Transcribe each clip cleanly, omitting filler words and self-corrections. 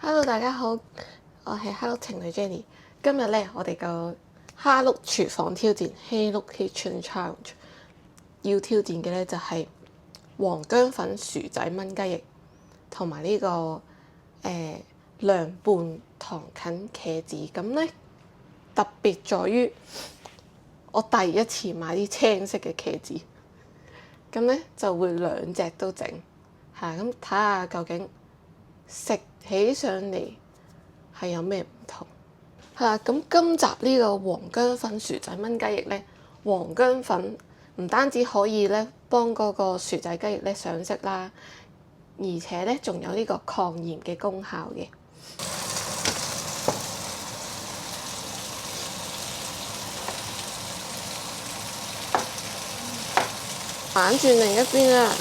Hello，大家好，我係哈碌情侶 Jenny。今日咧，我哋個哈碌廚房挑戰 Hello Kitchen Challenge 要挑戰嘅咧就係黃薑粉薯仔炆雞翼，同埋呢個涼拌糖芹茄子。咁咧特別在於我第一次買啲青色嘅茄子，咁咧就會兩隻都整，係咁睇下究竟食起上嚟係有咩唔同？係啦，咁今集呢個黃薑粉薯仔炆雞翼咧，黃薑粉唔單止可以咧幫嗰個薯仔雞翼咧上色啦，而且咧仲有呢個抗炎嘅功效嘅。反轉另一邊啊！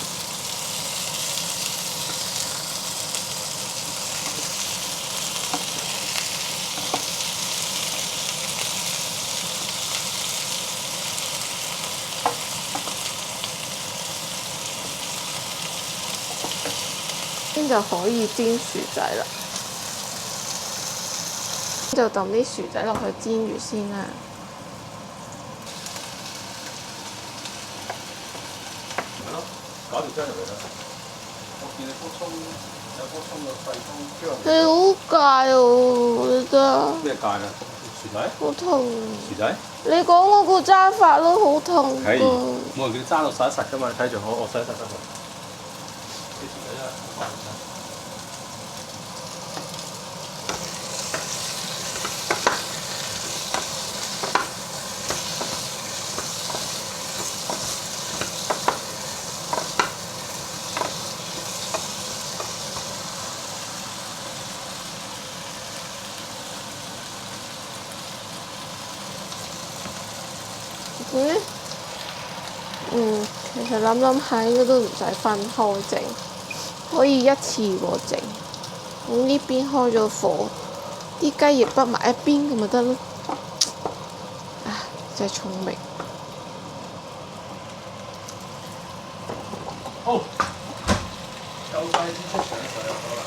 咁就可以煎薯仔啦，就抌啲薯仔落去煎住先啦。係咯，搞條薑入嚟啦！我見你煲葱有煲葱個細湯薑。你好戒喎，我覺得。咩戒啊？薯仔？好痛。薯仔？你講嗰個揸法都好痛㗎。冇人叫你揸到實一實㗎嘛？你睇住我實一實得㗎。啲薯仔真係好快㗎。其實諗下應該都唔使分開整，可以一次過整。咁呢邊開咗火，啲雞翼畢埋一邊咁咪得咯。真係聰明。好，夠晒先出場就有咗啦。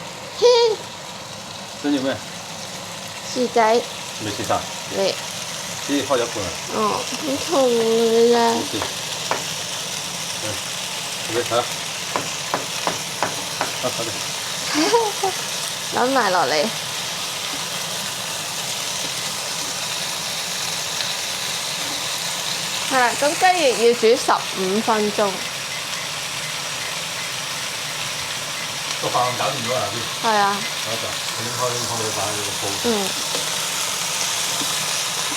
想要咩？薯仔。未切晒？未。只開咗一半啊？哦，好痛啊！好事。你睇下，攬埋落嚟。係啦，咁雞翼要煮15分鐘。個飯搞掂咗啦邊？係啊。等一陣，拎開你擺喺個煲。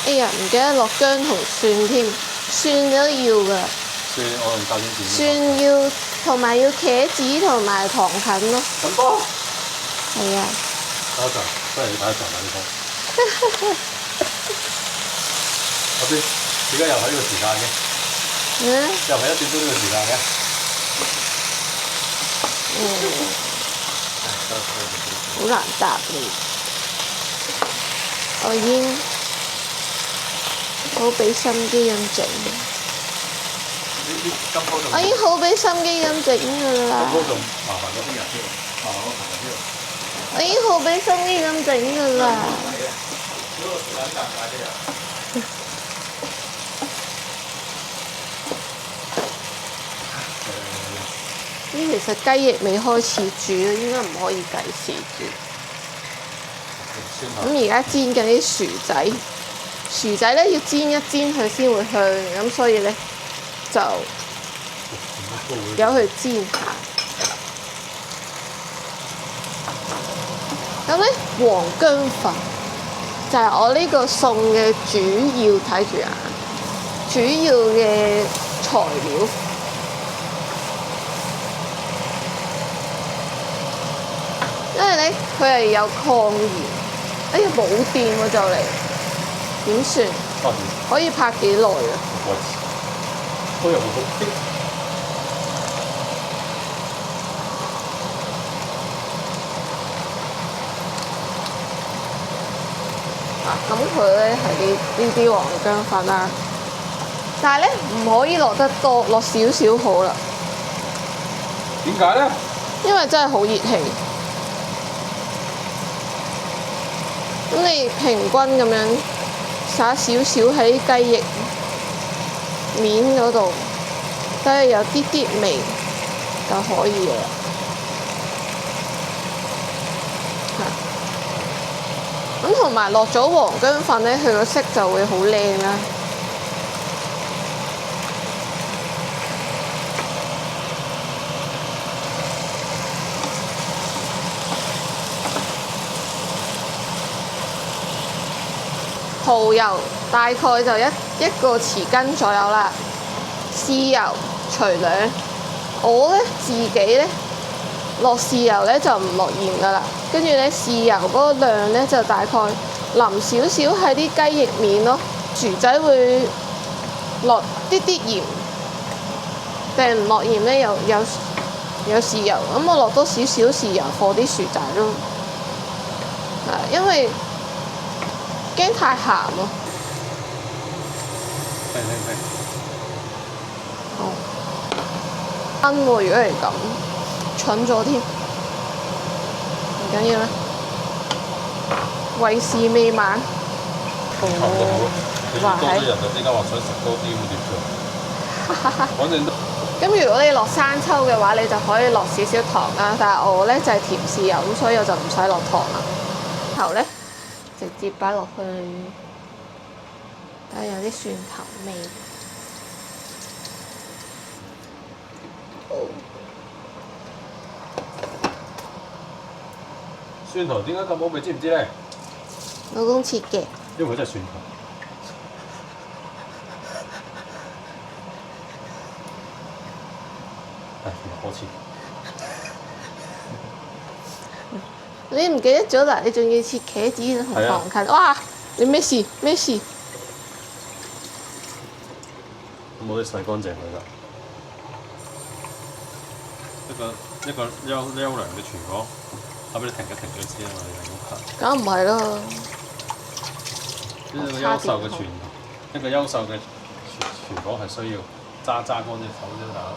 哎呀，唔記得落薑同蒜添，蒜都要㗎。蒜我用教剪剪。蒜要，同埋要茄子同埋糖芹咯。咁多？係啊。等一陣，不如你睇一陣啦呢個。阿邊，點解又喺呢個時間嘅？又係1點鐘呢個時間嘅？好難答你。我已經好俾心機咁整。我已經好俾心機咁整㗎啦。咁都仲麻煩過聽日添喎，麻煩過琴日添喎。我已經好俾心機咁整㗎啦。嗰個時間尷尬啲啊！其實雞翼未開始煮，應該唔可以計時煮。咁而家煎緊啲薯仔，薯仔咧要煎一煎佢先會香，咁所以咧就由佢煎下。咁咧黃薑粉就係我呢個餸嘅主要，睇住啊，主要嘅材料。因為咧，佢係有抗炎。哎呀，冇電喎就嚟，點算？可以拍幾耐啊？都有冇好啲？咁佢咧係呢啲黃薑粉啦，但係咧唔可以落得多，落少少好啦。點解咧？因為真係好熱氣。咁你平均咁樣撒少少喺雞翼面嗰度，睇下有啲啲味就可以嘅啦。咁同埋落咗黃薑粉咧，佢個色就會好靚啦。蠔油大概就一個匙羹左右啦。豉油隨兩，我咧自己咧落豉油咧就唔落鹽噶啦，跟住咧豉油嗰個量咧就大概淋少少喺啲雞翼面咯。薯仔會落啲啲鹽，定唔落鹽咧有豉油，咁我落多少少豉油放啲薯仔咯。因為驚太鹹咯。好啱喎！如果係咁，蠢咗添，唔緊要啦，為時未晚。哇！多啲人就即刻話想食多啲咁點做？反正都。咁如果你落生抽嘅話，你就可以落少少糖啦。但係我咧就係甜豉油，咁所以我就唔使落糖啦。頭咧直接擺落去，睇下有啲蒜頭味。蒜頭點解咁好味？知唔知咧？老公切嘅。因為佢真係蒜頭。我切。你唔記得咗啦？你仲要切茄子同糖芹。哇！你咩事？咩事？咁我都洗乾淨佢啦。一個優良嘅廚房，後俾你停一停佢先啊嘛，你係咁拍。梗唔係啦。呢個優秀嘅一個優秀嘅廚房係需要揸乾隻手啫，大佬。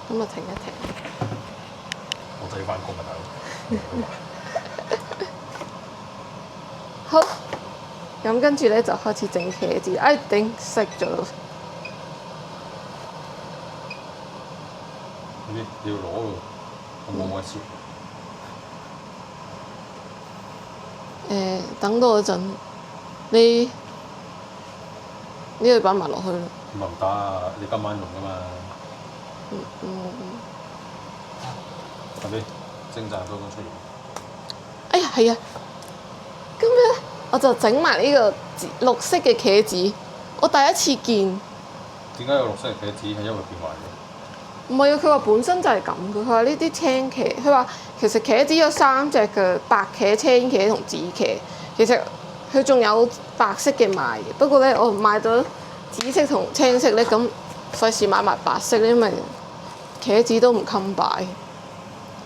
咁啊，停一停。我就要翻工啊，大好，佬。咁跟住咧就開始整茄子。哎頂，熄咗。你要攞喎，我冇乜切。等多一陣，你要擺埋落去咯。唔得啊！你今晚用噶嘛？後邊蒸炸多多出現。哎呀，係啊！咁咧，我就整埋呢個綠色嘅茄子，我第一次見。點解有綠色嘅茄子？係因為變壞咗。唔係啊！佢話本身就係咁嘅。佢話呢啲青茄，佢話其實茄子有3隻嘅，白茄、青茄同紫茄。其實佢仲有白色嘅賣嘅，不過咧我買咗紫色同青色咧，咁費事買埋白色咧，因為茄子都唔襟擺。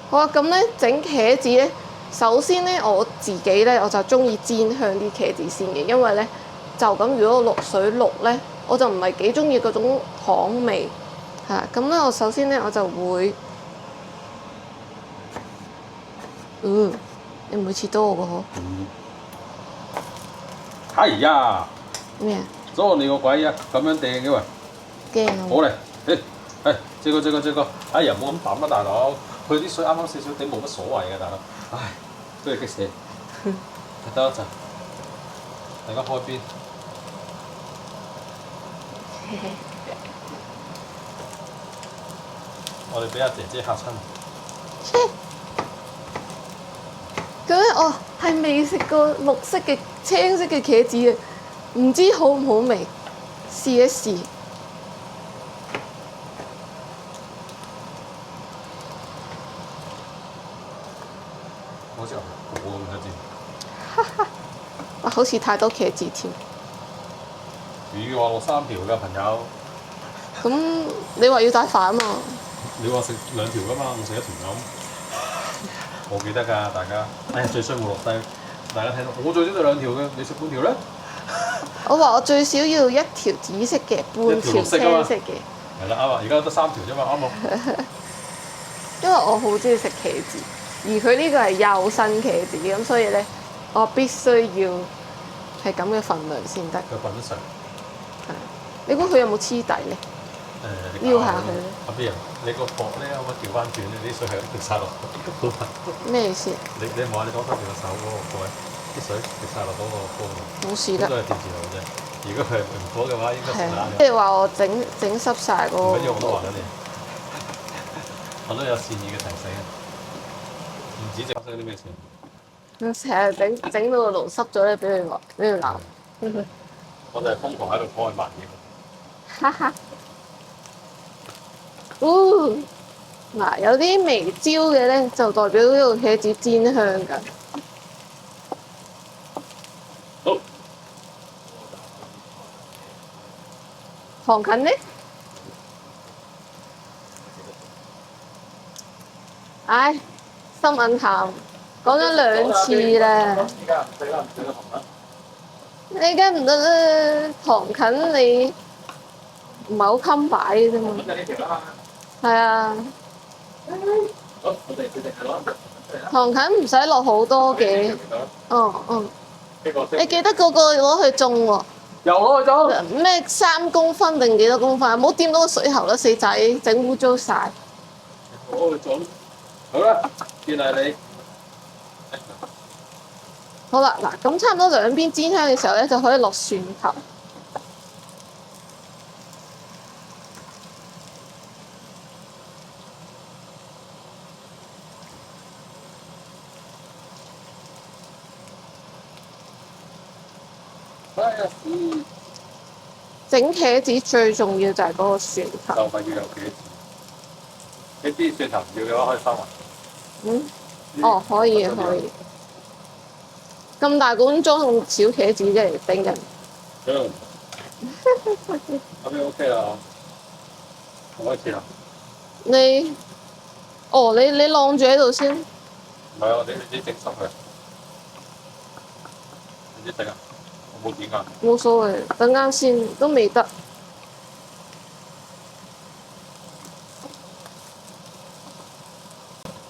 好啊，咁咧整茄子咧，首先咧我自己咧我就中意煎香啲茄子先嘅，因為咧就咁如果我落水渌咧，我就唔係幾中意嗰種糖味。咁咧，我首先咧我就會，你唔會切到我個嗬？係呀！咩啊？咗你個鬼啊！咁樣掟嘅喂！驚啊！好嚟，借個，哎呀，唔好咁抌啊，大佬！佢啲水啱啱少少地冇乜所謂嘅，大佬。唉，都係激死。得一陣，大家開邊？我哋俾阿姐姐嚇親。咁咧，我係未食過綠色嘅、青色嘅茄子啊，唔知好唔好味，試一試。好似牛果咁嘅字。哇！好似太多茄子添。魚話落3條㗎朋友。咁你話要帶飯啊嘛？你話食2條㗎嘛，我食1條咁。我記得㗎，大家。哎呀，最衰冇落低，大家睇到我最少就2條嘅，你食半條咧？我話我最少要1條紫色嘅，半條青色嘅。係啦，啱啊！而家得3條啫嘛，啱冇？因為我好中意食茄子，而佢呢個係幼身茄子，咁所以咧我必須要係咁嘅份量先得。佢份得上。係。你估佢有冇黐底咧？撩下佢咧。阿 B 啊，你個鑊咧可唔可以調翻轉咧？啲水係咁掉晒落個咩意思？你望下你當手邊個手嗰個蓋，啲水掉晒落嗰個煲度。冇事得。都係電磁爐啫。如果佢係明火嘅話，應該食爛。即係話我整濕晒嗰個。唔緊要，我都話緊你。我都有善意嘅提醒啊！唔止整發生啲咩事。我成日整到個爐濕咗咧，俾佢鬧。我就係瘋狂喺度幫佢抹嘢。哈哈。嗱，有啲微焦嘅咧，就代表呢個茄子煎香㗎。好。韓芹呢？唉，新聞談講咗2次啦。而家唔使啦，唔使啦，紅啦。你梗唔得啦，韓芹你唔係好襟擺嘅啫嘛。咁就呢條啦。係啊。好，我哋決定係攞韓芹唔使落好多嘅。你記得個個攞去種喎。又攞去種。咩3公分定幾多公分？唔好掂到個水喉啦，死仔，整污糟晒。攞去種。好啦，見係你。好啦，嗱，咁差唔多兩邊煎香嘅時候咧，就可以落蒜頭。整茄子最重要就係嗰個蒜頭。就係要有茄子。你啲蒜頭唔要嘅話，可以收埋。可以可以。咁大罐裝小茄子啫，頂人。咁樣 OK 啦，開始啦。你晾住喺度先。唔係啊，你自己整濕佢。你自己整啊？我冇剪㗎。冇所謂，等間先，都未得。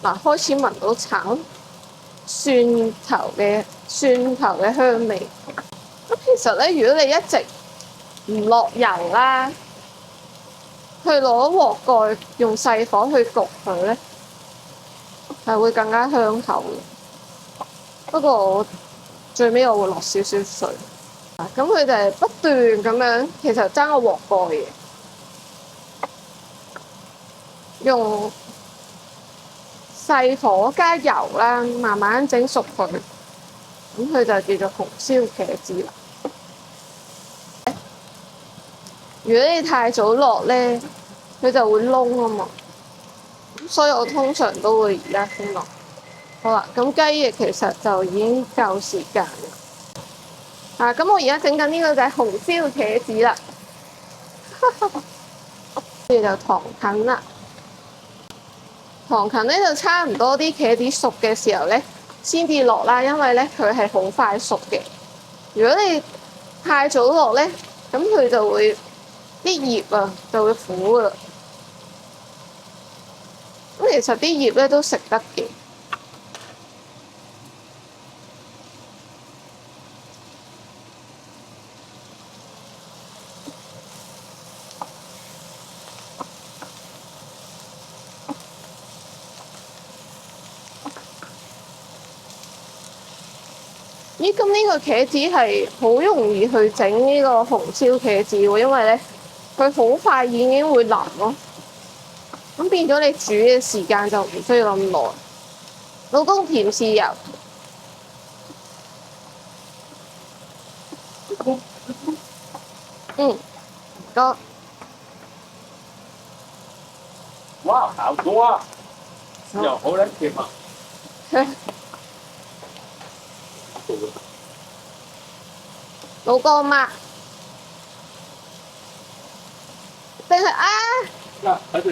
嗱，開始聞到橙蒜頭嘅香味。咁其實咧，如果你一直唔落油啦，去攞鑊蓋用細火去焗佢咧，係會更加香口嘅。不過最尾我會落少少水。咁佢就係不斷咁樣，其實爭個鑊蓋嘅，用細火加油啦，慢慢整熟佢，咁佢就叫做紅燒茄子啦。如果你太早落咧，佢就會燶啊嘛，所以我通常都會而家先落。好啦，咁雞翼其實就已經夠時間啦。咁我而家整緊呢個就係紅燒茄子啦，跟住就糖芹啦。糖芹咧就差唔多啲茄子熟嘅時候咧，先至落啦，因為咧佢係好快熟嘅。如果你太早落咧，咁佢就會啲葉啊就會苦噶啦。咁其實啲葉咧都食得嘅。咦，咁呢個茄子係好容易去整呢個紅燒茄子喎，因為咧佢好快已經會腍咯。咁變咗你煮嘅時間就唔需要咁耐。老公甜豉油，唔該。哇，好多啊！又好撚甜啊！老公抹，定係嗱，睇住，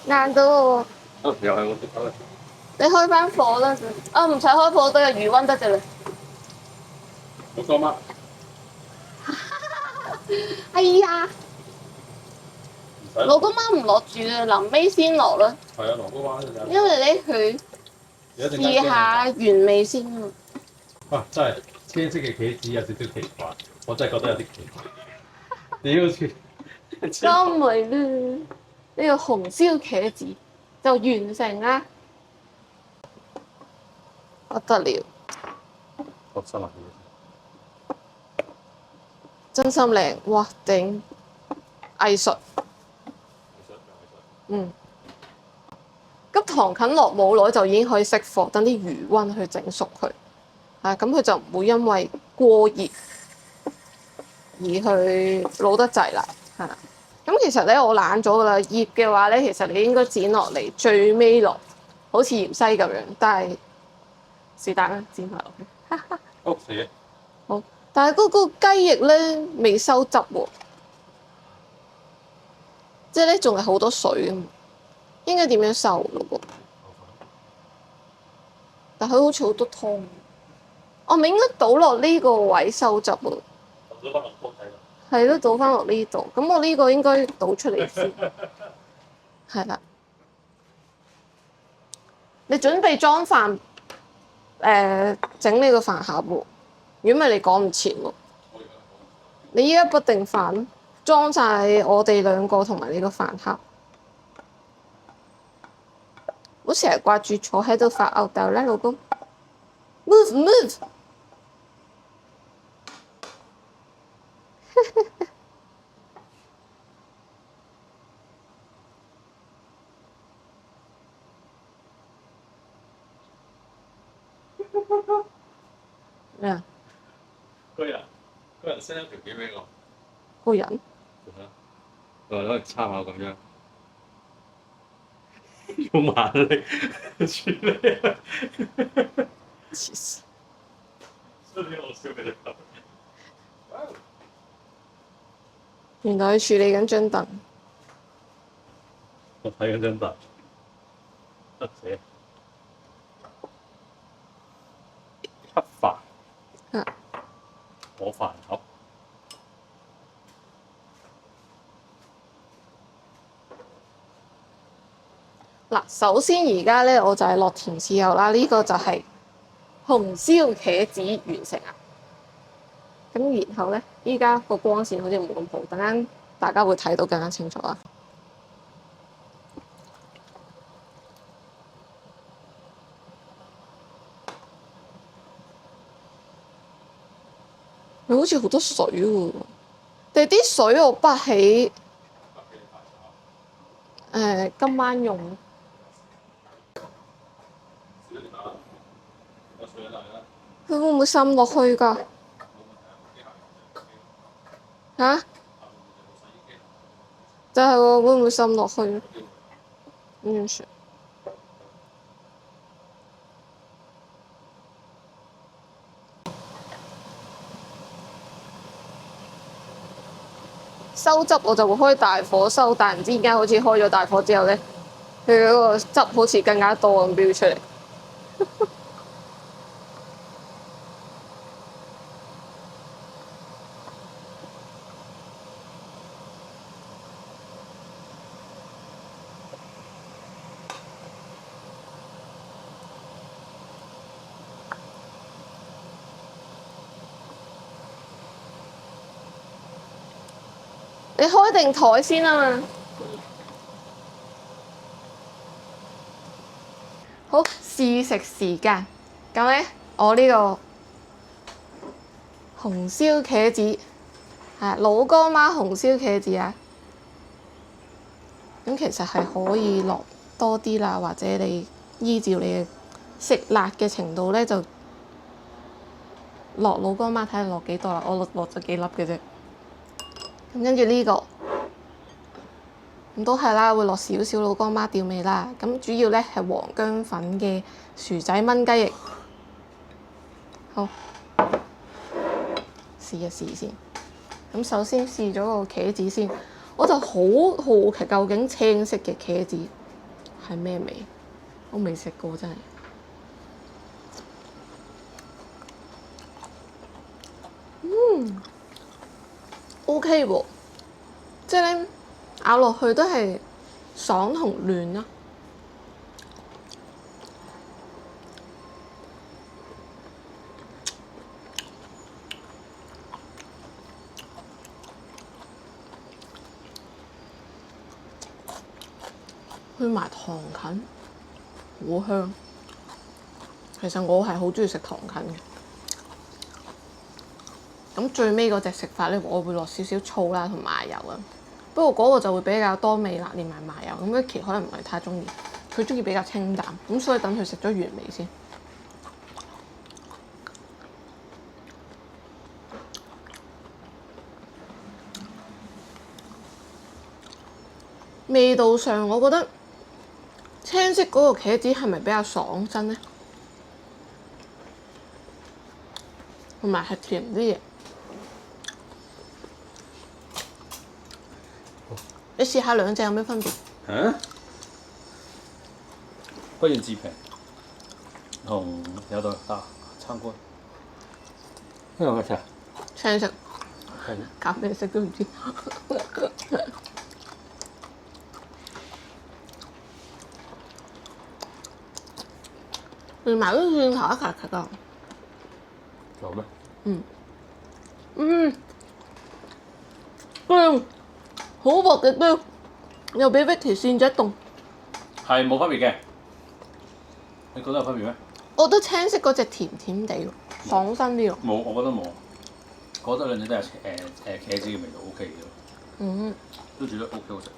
硬到喎。又係我隻手嚟。你開翻火啦，唔使開火都有餘溫得㗎啦。老公抹。哎呀！老公媽唔落住啊，臨尾先落啦。係啊，羅哥灣就因為咧佢試下原味先。哇！真係青色嘅茄子有少少奇怪，我真係覺得有啲奇怪。你好似咁咪咧，呢個紅燒茄子就完成啦，不得了，學生啊！真心靚，哇頂藝術，嗯。咁糖芹落冇耐就已經可以熄火，等啲餘溫去整熟佢，咁佢就唔會因為過熱而去老得滯啦，係啦。咁其實咧我懶咗噶啦，醃嘅話咧，其實你應該剪落嚟最尾落，好似芫茜咁樣，但係是但啦，剪埋落去。好死好，但係嗰個雞翼咧未收汁喎，即係咧仲係好多水咁，應該點樣收咯噃？但佢好似好多湯，我咪應該倒落呢個位收汁喎。倒翻落湯底度。係咯，倒翻落呢度。咁我呢個應該倒出嚟先，係啦。你準備裝飯，整呢個飯盒喎。如果唔係你趕唔切喎。你依家不定飯，裝晒我哋兩個同埋你個飯盒。唔好成日掛住坐喺度發吽哣啦，老公。Move move 。咩啊？個人 send 一條片俾我。個人？佢話攞嚟參考咁樣。用眼力處理啊！黐線。所以我笑佢隻頭。原來佢處理緊張凳。我睇緊張凳。得死。黑飯。我飯盒。嗱，首先而家咧我就係落甜豉油啦，呢個就係紅燒茄子完成啊。咁然後咧，依家個光線好似冇咁好，等間大家會睇到更加清楚啊。佢好似好多水喎，但係啲水我潷起，今晚用。佢會唔會滲落去㗎？嚇？就係喎，會唔會滲落去？咁點算？收汁我就會開大火收，但係唔知點解好似開咗大火之後咧，佢嗰個汁好似更加多咁飆出嚟。你開定台先啊嘛！好，試食時間。咁咧，我呢個紅燒茄子係老乾媽紅燒茄子啊。咁其實係可以落多啲啦，或者你依照你嘅食辣嘅程度咧，就落老乾媽睇下落幾多啦。我落咗幾粒嘅啫。咁跟住呢個，咁都係啦，會落少少老乾媽調味啦。咁主要咧係黃薑粉嘅薯仔炆雞翼。好，試一試先。咁首先試咗個茄子先，我就好好奇究竟青色嘅茄子係咩味？我未食過真係。OK 喎，即係咧咬落去都係爽同嫩啦。配埋糖芹，好香。其實我係好中意食糖芹嘅。咁最尾嗰隻食法咧，我會落少少醋啦同麻油啊。不過嗰個就會比較多味啦，連埋麻油。咁Ricky可能唔係太中意，佢中意比較清淡。咁所以等佢食咗原味先。味道上，我覺得青色嗰個茄子係咪比較爽身呢？同埋係甜啲嘅。你試下兩隻有咩分別？不厭自評同有道參觀。呢個咩色？青色。係。咖啡色都唔知。連埋啲蒜頭一齊食啊！仲有咩？薑好薄嘅薑，又比 Vicky 扇咗一凍。係冇分別嘅。你覺得有分別咩？我覺得青色嗰隻甜甜地喎，爽身啲喎。冇，我覺得冇。我覺得兩隻都係茄子嘅味道 OK 嘅。都煮得 OK 好食。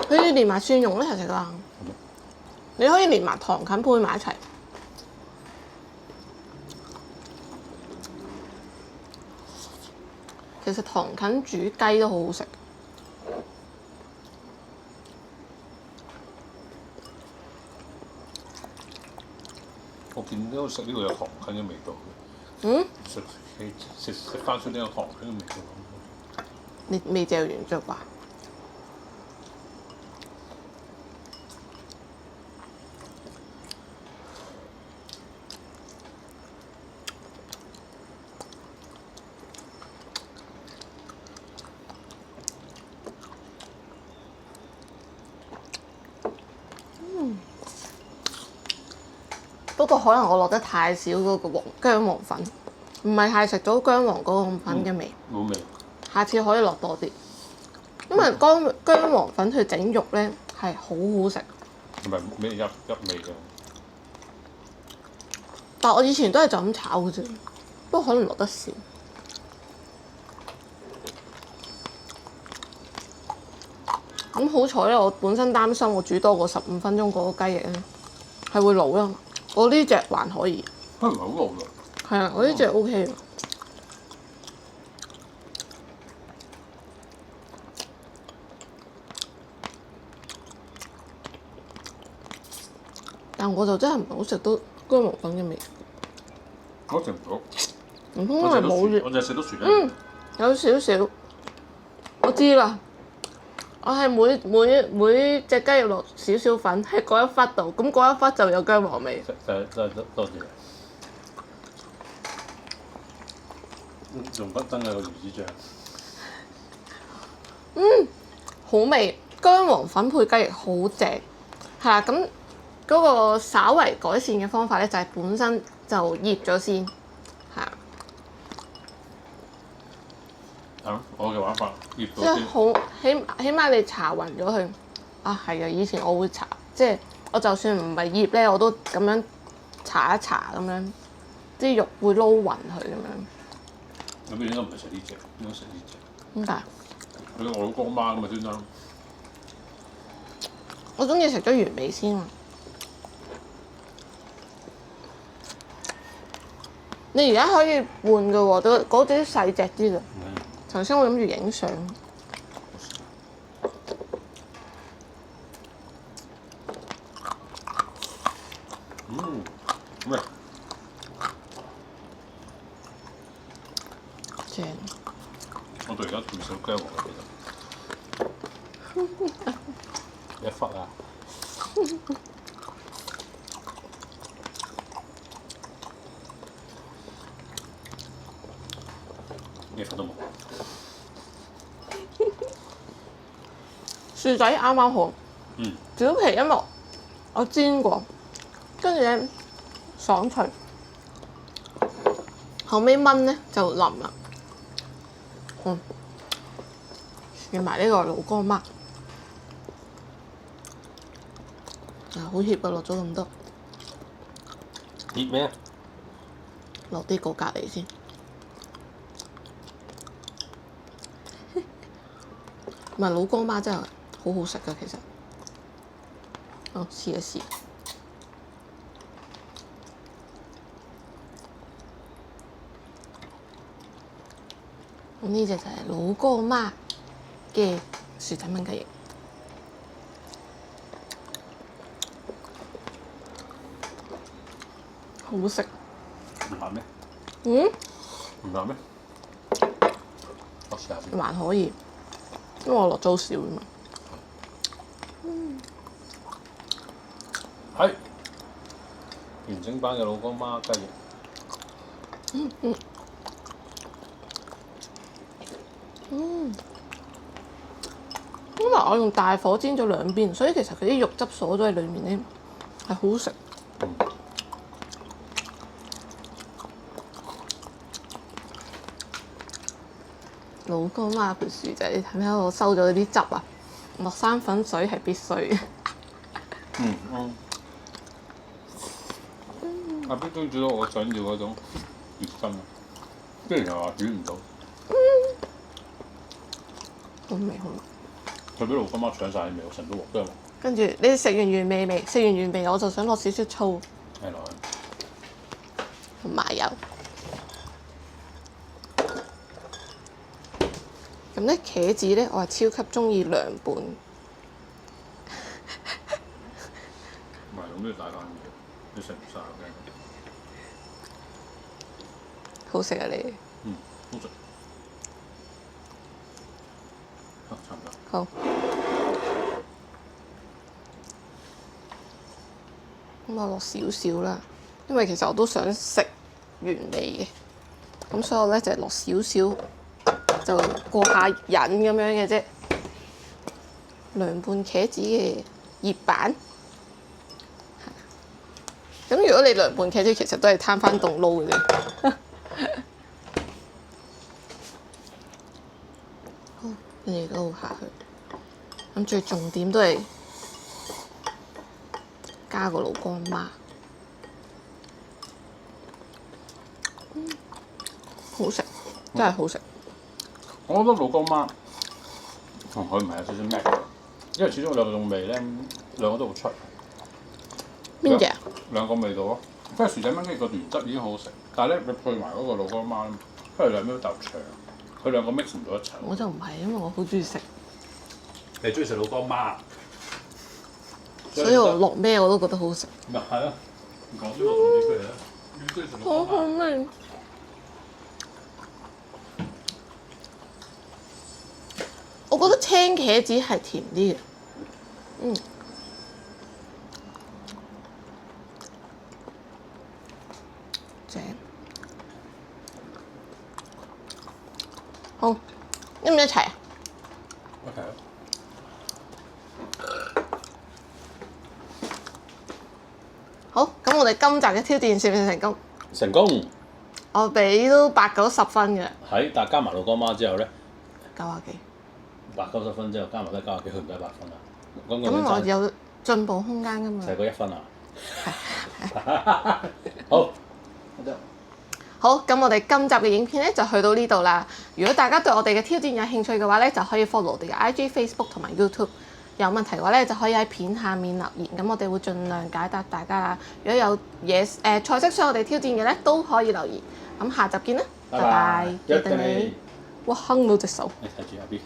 佢要連埋蒜蓉一齊食啊！你可以連埋糖芹配埋一齊。其實糖芹煮雞都好好食。我見到食呢個有糖芹嘅味道。食翻出呢個糖芹嘅味道。你未嚼完啫吧？不過可能我落得太少嗰個薑黃粉，唔係太食到薑黃嗰個粉嘅味。冇味。下次可以落多啲，因為薑黃粉去整肉咧係好好食。唔係咩入味嘅。但我以前都係就咁炒嘅啫，不過可能落得少。咁好彩咧，我本身擔心我煮多過15分鐘嗰個雞翼咧係會老啦。我呢隻還可以。唔係好老㗎。係啊，我呢隻 OK 嘅。但我就真係唔係好食到薑黃粉嘅味。我食唔到。唔通係冇嘅？我就食到薯有少少。我知啦。我係每隻雞翼落少少粉喺嗰一忽度，咁嗰一忽就有薑黃味。真係多謝。用不真嘅個魚子醬。好味，薑黃粉配雞翼好正。係啦，咁嗰個稍為改善嘅方法咧，就係本身就醃咗先，係啊。我嘅玩法醃即係好起碼你搽勻咗佢。啊，係啊！以前我會搽，即係我就算唔係醃咧，我都咁樣搽一搽咁樣，啲肉會撈勻佢咁樣。咁你應該唔係食呢隻，應該食呢隻。點解？佢我老公媽咁啊專登。我中意食咗原味先啊！你而家可以換嘅喎，嗰啲細隻啲嘅。頭先我諗住影相。咩？正。我到而家仲少薑黃嘅，其實。一忽啊！一忽都冇。薯仔啱啱好。表皮因為我煎過，跟住咧爽脆，薯後尾炆咧就腍啦。薯要埋呢個老乾媽。好協啊！落咗咁多，熱咩啊？落啲過隔離先。唔係老乾媽真係好好食㗎，其實。好，試一試。咁呢隻就係老乾媽嘅薯仔炆雞翼。好食。唔辣咩？嗯？唔辣咩？我試下先。還可以，因為我落咗好少啊嘛。係完整版嘅老乾媽雞翼。因為我用大火煎咗兩邊，所以其實佢啲肉汁鎖咗喺裡面咧，係好食。老乾媽盤薯仔，你睇唔睇我收咗啲汁啊？落生粉水係必須嘅。阿 B 都煮到我想要嗰種熱身啊，跟住又話煮唔到。好味好味。佢俾老乾媽搶晒啲味，我成都鑊都係鑊。跟住你食完原味未？食完原味我就想落少少醋係落去。同麻油。咁咧茄子咧，我係超級中意涼拌。唔係咁都要大啖嘢，你食唔晒嘅。好食啊你！好食。差唔多。好。咁我落少少啦，因為其實我都想食原味嘅，咁所以我咧就落少少，就過下癮咁樣嘅啫。涼拌茄子嘅熱版。咁如果你涼拌茄子，其實都係攤翻凍撈嘅啫。好，跟住撈下去。咁最重點都係加個老乾媽。好食，真係好食。我覺得老乾媽同佢唔係有少少咩，因為始終兩個種味咧，兩個都好出。邊隻啊？兩個味道咯，即係薯仔炆雞個原汁已經好好食，但係咧你配埋嗰個老乾媽，因為兩邊都鬥長，佢兩個 mix 唔到一齊。我就唔係，因為我好中意食，你中意食老乾媽，所以我落咩我都覺得好食。咪係咯，講啲我同啲佢啦，你中意食老好好乾媽。味。我覺得青茄子係甜啲嘅，正。好，一唔一齊啊？ OK。好，咁我哋今集嘅挑戰算唔算成功？成功。我俾都8、9、10分嘅。係，但係加埋老乾媽之後咧90幾。 8、90分之後加埋都係90幾，佢唔使8分啊。咁我有進步空間㗎嘛？就係嗰1分啊！好，好，咁我哋今集嘅影片咧就去到呢度啦。如果大家對我哋嘅挑戰有興趣嘅話咧，就可以 follow 我哋嘅 IG、Facebook 同埋 YouTube。有問題嘅話咧，就可以喺片下面留言，咁我哋會盡量解答大家啦。如果有嘢菜式想我哋挑戰嘅咧，都可以留言。咁下集見啦，拜拜，約定你。哇，哼到隻手。你睇住阿 B。